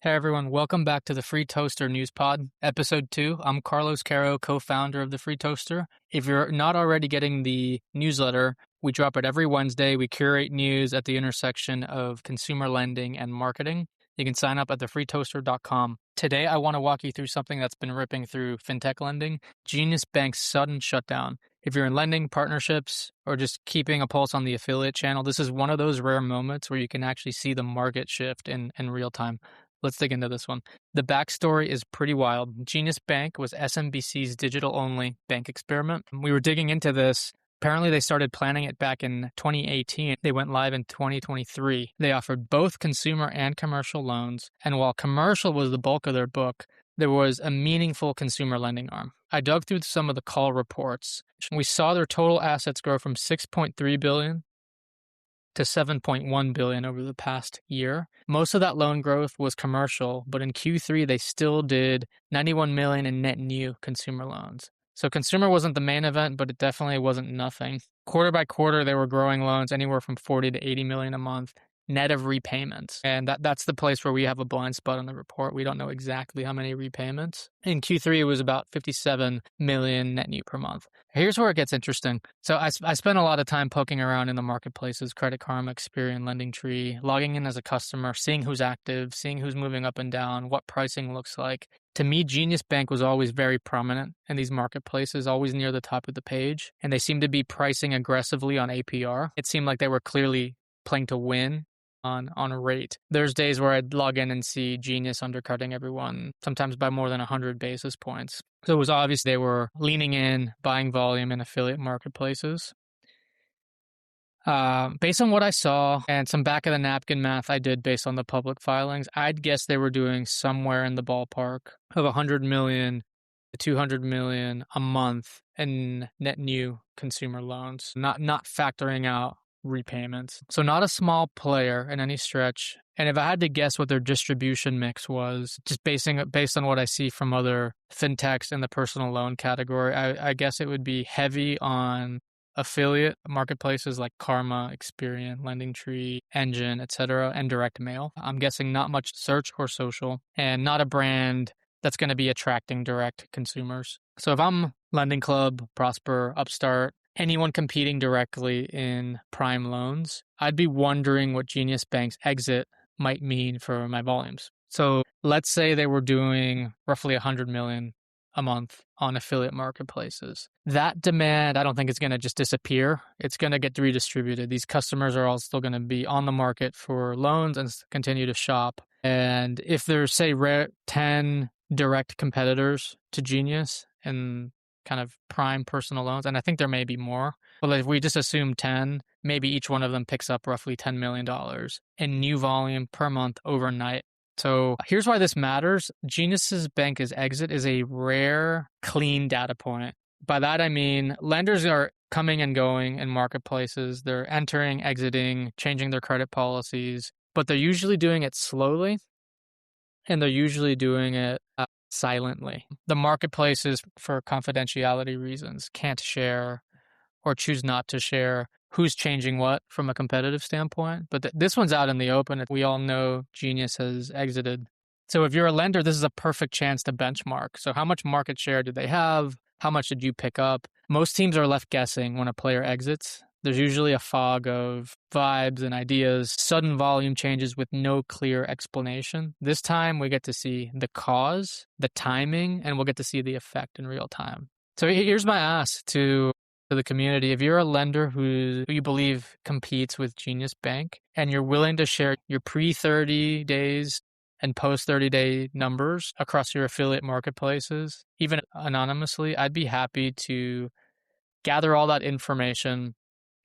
Hey everyone, welcome back to the Free Toaster News Pod, episode 2. I'm Carlos Caro, co-founder of the Free Toaster. If you're not already getting the newsletter, we drop it every Wednesday. We curate news at the intersection of consumer lending and marketing. You can sign up at thefreetoaster.com. Today, I want to walk you through something that's been ripping through fintech lending, Jenius Bank's sudden shutdown. If you're in lending, partnerships, or just keeping a pulse on the affiliate channel, this is one of those rare moments where you can actually see the market shift in real time. Let's dig into this one. The backstory is pretty wild. Jenius Bank was SMBC's digital-only bank experiment. We were digging into this. Apparently, they started planning it back in 2018. They went live in 2023. They offered both consumer and commercial loans. And while commercial was the bulk of their book, there was a meaningful consumer lending arm. I dug through some of the call reports. We saw their total assets grow from $6.3 billion to $7.1 billion over the past year. Most of that loan growth was commercial, but in Q3, they still did $91 million in net new consumer loans. So consumer wasn't the main event, but it definitely wasn't nothing. Quarter by quarter, they were growing loans anywhere from 40 to 80 million a month, net of repayments. And that's the place where we have a blind spot on the report. We don't know exactly how many repayments. In Q3, it was about 57 million net new per month. Here's where it gets interesting. So I spent a lot of time poking around in the marketplaces, Credit Karma, Experian, LendingTree, logging in as a customer, seeing who's active, seeing who's moving up and down, what pricing looks like. To me, Jenius Bank was always very prominent in these marketplaces, always near the top of the page. And they seemed to be pricing aggressively on APR. It seemed like they were clearly playing to win on a rate. There's days where I'd log in and see Jenius undercutting everyone, sometimes by more than 100 basis points. So it was obvious they were leaning in, buying volume in affiliate marketplaces. Based on what I saw and some back of the napkin math I did based on the public filings, I'd guess they were doing somewhere in the ballpark of 100 million to 200 million a month in net new consumer loans, not factoring out repayments. So not a small player in any stretch. And if I had to guess what their distribution mix was, just based on what I see from other fintechs in the personal loan category, I guess it would be heavy on affiliate marketplaces like Karma, Experian, LendingTree, Engine, etc., and direct mail. I'm guessing not much search or social, and not a brand that's going to be attracting direct consumers. So if I'm Lending Club, Prosper, Upstart, anyone competing directly in prime loans, I'd be wondering what Jenius Bank's exit might mean for my volumes. So let's say they were doing roughly 100 million a month on affiliate marketplaces. That demand, I don't think it's going to just disappear. It's going to get redistributed. These customers are all still going to be on the market for loans and continue to shop. And if there's, say, 10 direct competitors to Jenius and kind of prime personal loans, and I think there may be more, but if we just assume 10, maybe each one of them picks up roughly $10 million in new volume per month overnight. So here's why this matters. Jenius Bank's exit is a rare, clean data point. By that, I mean lenders are coming and going in marketplaces. They're entering, exiting, changing their credit policies, but they're usually doing it slowly, and they're usually doing it silently. The marketplaces, for confidentiality reasons, can't share or choose not to share who's changing what from a competitive standpoint. But this one's out in the open. We all know Jenius has exited. So if you're a lender, this is a perfect chance to benchmark. So how much market share do they have? How much did you pick up? Most teams are left guessing when a player exits. There's usually a fog of vibes and ideas, sudden volume changes with no clear explanation. This time we get to see the cause, the timing, and we'll get to see the effect in real time. So here's my ask to the community. If you're a lender who you believe competes with Jenius Bank and you're willing to share your pre-30 days and post-30-day numbers across your affiliate marketplaces, even anonymously, I'd be happy to gather all that information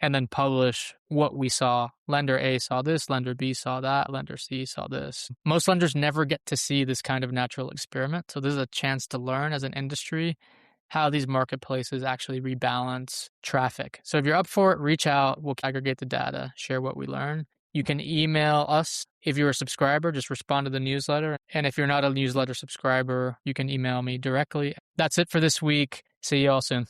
and then publish what we saw. Lender A saw this, lender B saw that, lender C saw this. Most lenders never get to see this kind of natural experiment. So this is a chance to learn as an industry how these marketplaces actually rebalance traffic. So if you're up for it, reach out. We'll aggregate the data, share what we learn. You can email us. If you're a subscriber, just respond to the newsletter. And if you're not a newsletter subscriber, you can email me directly. That's it for this week. See you all soon.